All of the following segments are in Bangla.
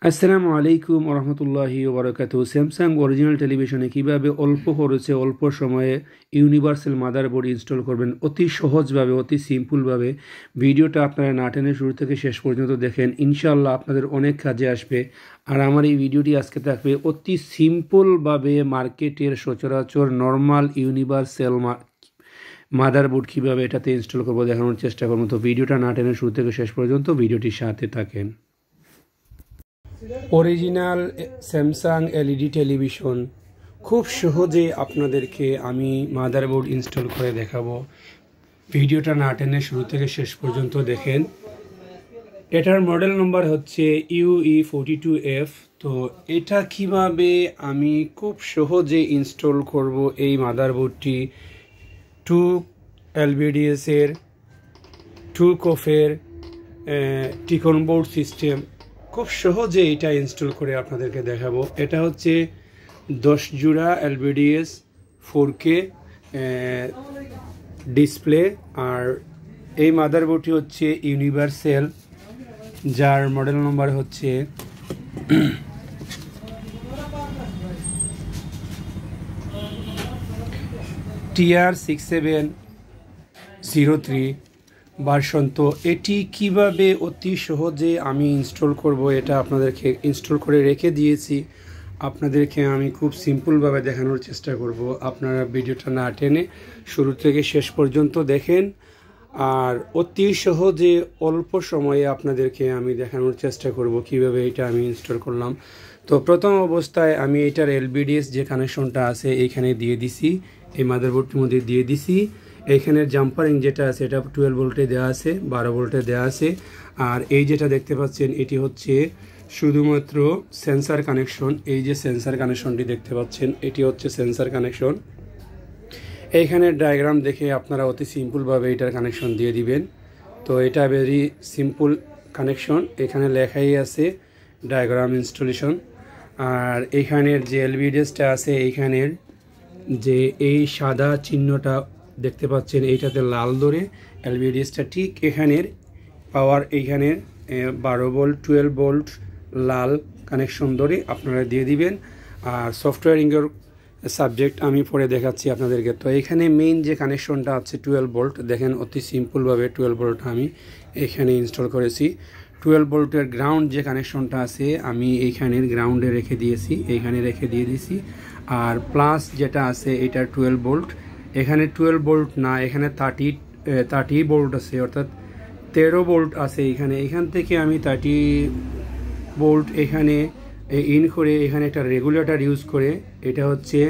আসসালামু আলাইকুম ওরহমতুল্লাহি ওবরাকাতুহু। স্যামসাং অরিজিনাল টেলিভিশনে কিভাবে অল্প খরচে অল্প সময়ে ইউনিভার্সাল মাদারবোর্ড ইনস্টল করবেন অতি সহজভাবে, অতি সিম্পলভাবে। ভিডিওটা আপনারা না টেনে শুরু থেকে শেষ পর্যন্ত দেখেন, ইনশাআল্লাহ আপনাদের অনেক কাজে আসবে। আর আমার এই ভিডিওটি আজকে থাকবে অতি সিম্পলভাবে মার্কেটের সচরাচর নর্মাল ইউনিভার্সাল মাদারবোর্ড কীভাবে এটাতে ইনস্টল করবো দেখানোর চেষ্টা করবো। তো ভিডিওটা না টেনে শুরু থেকে শেষ পর্যন্ত ভিডিওটির সাথে থাকেন। অরিজিনাল স্যামসাং এলইডি টেলিভিশন খুব সহজে আপনাদেরকে আমি মাদারবোর্ড ইনস্টল করে দেখাবো। ভিডিওটা না টেনে শুরু থেকে শেষ পর্যন্ত দেখেন। এটার মডেল নম্বর হচ্ছে UE42F। তো এটা কিভাবে আমি খুব সহজে ইনস্টল করব এই মাদারবোর্ডটি 2 LVDS এর 2 কোফের টিকন বোর্ড সিস্টেম, খুব সহজে এটা ইনস্টল করে আপনাদেরকে দেখাবো। এটা হচ্ছে 10 জোড়া LVDS 4K ডিসপ্লে। আর এই মাদারবোর্ডটি হচ্ছে ইউনিভার্সাল, যার মডেল নম্বর হচ্ছে TR6703 ভার্সন। তো এটি কিভাবে অতি সহজে আমি ইনস্টল করব এটা আপনাদেরকে ইনস্টল করে রেখে দিয়েছি। আপনাদেরকে আমি খুব সিম্পলভাবে দেখানোর চেষ্টা করব। আপনারা ভিডিওটা না টেনে শুরু থেকে শেষ পর্যন্ত দেখেন, আর অতি সহজে অল্প সময়ে আপনাদেরকে আমি দেখানোর চেষ্টা করব কিভাবে এটা আমি ইনস্টল করলাম। তো প্রথম অবস্থায় আমি এটার LVDS যে কানেকশনটা আছে এইখানে দিয়ে দিছি, এই মাদারবোর্ডটির মধ্যে দিয়ে দিছি। এইখানের জাম্পারিং যেটা আছে এটা 12 ভোল্টে দেওয়া আছে, 12 ভোল্টে দেওয়া আছে। আর এই যেটা দেখতে পাচ্ছেন এটি হচ্ছে শুধুমাত্র সেন্সার কানেকশন। এই যে সেন্সার কানেকশনটি দেখতে পাচ্ছেন এটি হচ্ছে সেন্সার কানেকশন। এইখানে ডায়াগ্রাম দেখে আপনারা অতি সিম্পলভাবে এটার কানেকশন দিয়ে দিবেন। তো এটা ভেরি সিম্পল কানেকশন, এখানে লেখাই আছে ডায়াগ্রাম ইনস্টলেশন। আর এইখানের যে LVDSটা আছে এইখানের যে এই সাদা চিহ্নটা দেখতে পাচ্ছেন এইটাতে লাল ধরে LVDSটা ঠিক এখানের পাওয়ার, এইখানের 12 ভোল্ট 12 ভোল্ট লাল কানেকশন ধরে আপনারা দিয়ে দিবেন। আর সফটওয়্যারিংয়ের সাবজেক্ট আমি পরে দেখাচ্ছি আপনাদেরকে। তো এখানে মেইন যে কানেকশনটা আছে 12 ভোল্ট, দেখেন অতি সিম্পলভাবে 12 ভোল্ট আমি এখানে ইনস্টল করেছি। 12 ভোল্টের গ্রাউন্ড যে কানেকশনটা আছে আমি এইখানের গ্রাউন্ডে রেখে দিয়েছি, এইখানে রেখে দিয়ে দিয়েছি। আর প্লাস যেটা আছে এটা 12 ভোল্ট, এখানে 12 ভোল্ট না, এখানে 30 ভোল্ট আছে, অর্থাৎ 13 ভোল্ট আছে এখানে। এখান থেকে আমি 30 ভোল্ট এখানে ইন করে এখানে একটা রেগুলেটর ইউজ করে, এটা হচ্ছে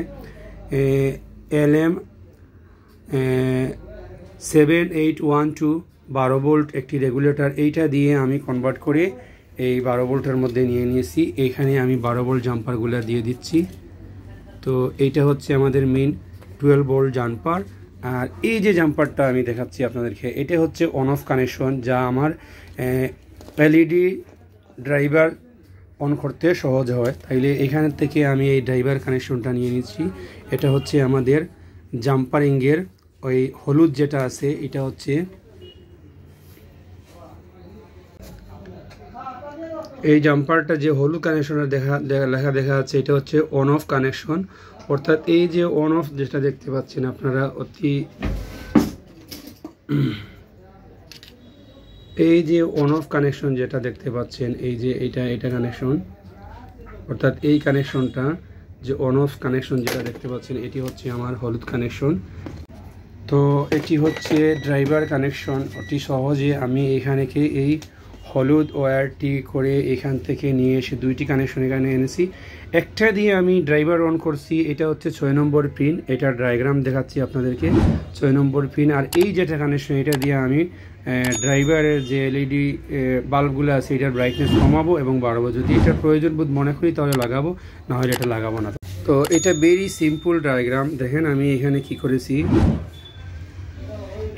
LM7812 12 ভোল্ট একটি রেগুলেটর, এইটা দিয়ে আমি কনভার্ট করে এই 12 ভোল্টের মধ্যে নিয়ে নিয়েছি। এইখানে আমি 12 ভোল্ট জাম্পারগুলো দিয়ে দিচ্ছি। তো এইটা হচ্ছে আমাদের মেইন 12 ভোল্ট জাম্পার। আর এই যে জাম্পারটা আমি দেখাচ্ছি আপনাদেরকে এটা হচ্ছে অন অফ কানেকশন, যা আমার এলইডি ড্রাইভার অন করতে সহজ হয়। তাইলে এখান থেকে আমি এই ড্রাইভার কানেকশনটা নিয়ে নিচ্ছি। এটা হচ্ছে আমাদের জাম্পারিংয়ের ওই হলুদ যেটা আছে, এটা হচ্ছে এই জাম্পারটা যে হলুদ কানেকশনের লেখা দেখা যাচ্ছে এটা হচ্ছে অন অফ কানেকশন। অর্থাৎ এই যে অন অফ যেটা দেখতে পাচ্ছেন আপনারা এই যে অন অফ কানেকশন যেটা দেখতে পাচ্ছেন এই যে এটা কানেকশন, অর্থাৎ এই কানেকশনটা যে অন অফ কানেকশন যেটা দেখতে পাচ্ছেন এটি হচ্ছে আমার হলুদ কানেকশন। তো এটি হচ্ছে ড্রাইভার কানেকশন। অতি সহজে আমি এখানে এই হলুদ ওয়্যারটি করে এখান থেকে নিয়ে এসে দুইটি কানেকশন এখানে এনেছি। একটা দিয়ে আমি ড্রাইভার অন করছি, এটা হচ্ছে 6 নম্বর পিন, এটার ডায়াগ্রাম দেখাচ্ছি আপনাদেরকে 6 নম্বর পিন। আর এই যেটা কানেকশন এটা দিয়ে আমি ড্রাইভারের যে এলইডি বাল্বগুলো আছে এটার ব্রাইটনেস কমাবো এবং বাড়াবো। যদি এটার প্রয়োজন বোধ মনে করি তাহলে লাগাবো, না হলে এটা লাগাবো না। তো এটা ভেরি সিম্পল ডায়াগ্রাম। দেখেন আমি এখানে কি করেছি,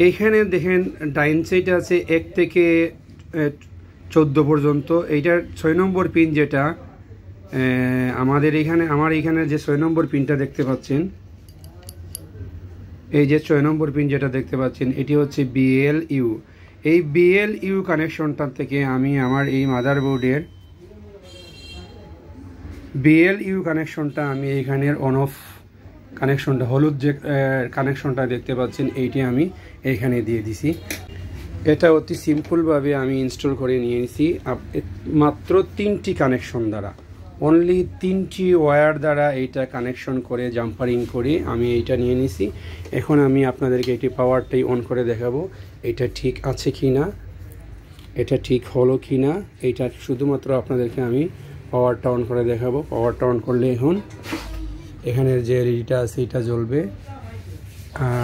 এইখানে দেখেন ডাইন সাইড আছে 1 থেকে 14 পর্যন্ত। এইটার 6 নম্বর পিন যেটা আমার এখানে যে 6 নম্বর পিনটা দেখতে পাচ্ছেন, এই যে 6 নম্বর পিন যেটা দেখতে পাচ্ছেন এটি হচ্ছে BLU। এই BLU কানেকশনটা থেকে আমি আমার এই মাদারবোর্ডের বিএলইউ কানেকশনটা আমি এইখানের অন অফ কানেকশনটা হলুদ যে কানেকশনটা দেখতে পাচ্ছেন এইটি আমি এইখানে দিয়ে দিছি। এটা অতি সিম্পলভাবে আমি ইনস্টল করে নিয়ে নিছি মাত্র 3টি কানেকশন দ্বারা, অনলি 3টি ওয়্যার দ্বারা এইটা কানেকশন করে জাম্পারিং করে আমি এইটা নিয়ে নিছি। এখন আমি আপনাদেরকে এটি পাওয়ারটাই অন করে দেখাবো এটা ঠিক আছে কি না, এটা ঠিক হলো কি না। এইটা শুধুমাত্র আপনাদেরকে আমি পাওয়ারটা অন করে দেখাবো। পাওয়ারটা অন করলে এখন এখানের যে এলইডিটা আছে এটা জ্বলবে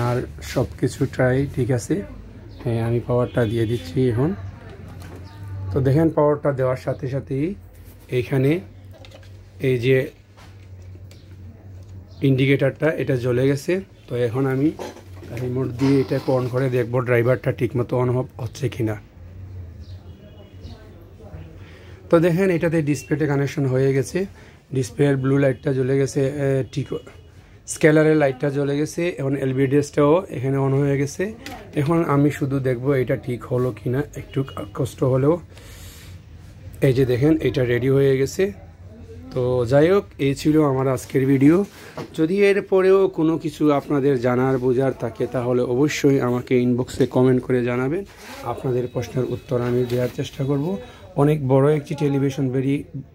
আর সব কিছু ঠিক আছে। হ্যাঁ, আমি পাওয়ারটা দিয়ে দিচ্ছি এখন। তো দেখেন পাওয়ারটা দেওয়ার সাথে সাথেই এইখানে এই যে ইন্ডিকেটারটা এটা জ্বলে গেছে। তো এখন আমি রিমোট দিয়ে এটাকে অন করে দেখব ড্রাইভারটা ঠিকমতো অন হচ্ছে কিনা। তো দেখেন এটাতে ডিসপ্লেতে কানেকশন হয়ে গেছে, ডিসপ্লের ব্লু লাইটটা জ্বলে গেছে, ঠিক স্কেলারের লাইটটা জ্বলে গেছে, এখন এলবিডিএসটাও এখানে অন হয়ে গেছে। এখন আমি শুধু দেখব এটা ঠিক হলো কিনা, একটু কষ্ট হলেও। এই যে দেখেন এটা রেডি হয়ে গেছে। তো যাই হোক, এই ছিল আমার আজকের ভিডিও। যদি এর পরেও কোনো কিছু আপনাদের জানার বোঝার থাকে তাহলে অবশ্যই আমাকে ইনবক্সে কমেন্ট করে জানাবেন, আপনাদের প্রশ্নের উত্তর আমি দেওয়ার চেষ্টা করব। অনেক বড় একটি টেলিভিশন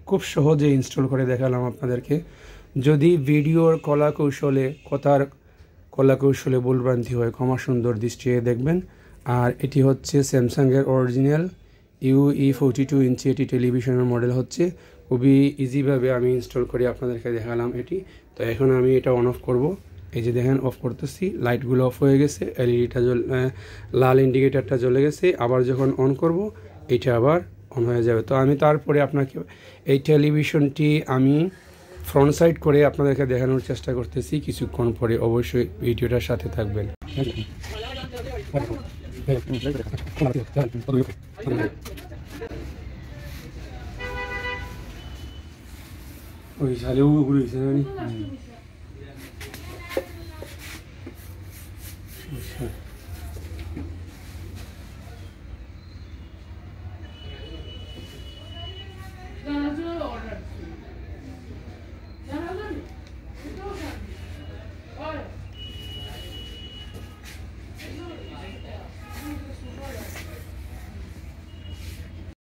খুব সহজে ইনস্টল করে দেখালাম আপনাদেরকে। যদি ভিডিওর কথার কলাকৌশলে ভুলভ্রান্তি হয় ক্ষমা সুন্দর দৃষ্টিতে দেখবেন। আর এটি হচ্ছে স্যামসাংয়ের অরিজিনাল UE42 ইঞ্চি এটি টেলিভিশনের মডেল হচ্ছে। খুবই ইজিভাবে আমি ইনস্টল করে আপনাদেরকে দেখালাম এটি। তো এখন আমি এটা অন অফ করব। এই যে দেখেন অফ করতেছি, লাইটগুলো অফ হয়ে গেছে, এলইডিটা লাল ইন্ডিকেটারটা জ্বলে গেছে। আবার যখন অন করব এটা আবার অন হয়ে যাবে। তো আমি তারপরে আপনাকে এই টেলিভিশনটি আমি ফ্রন্ট সাইড করে আপনাদেরকে দেখানোর চেষ্টা করতেছি কিছুক্ষণ পরে। অবশ্যই ভিডিওটার সাথে থাকবেন। ওই সালেও ঘুরেছে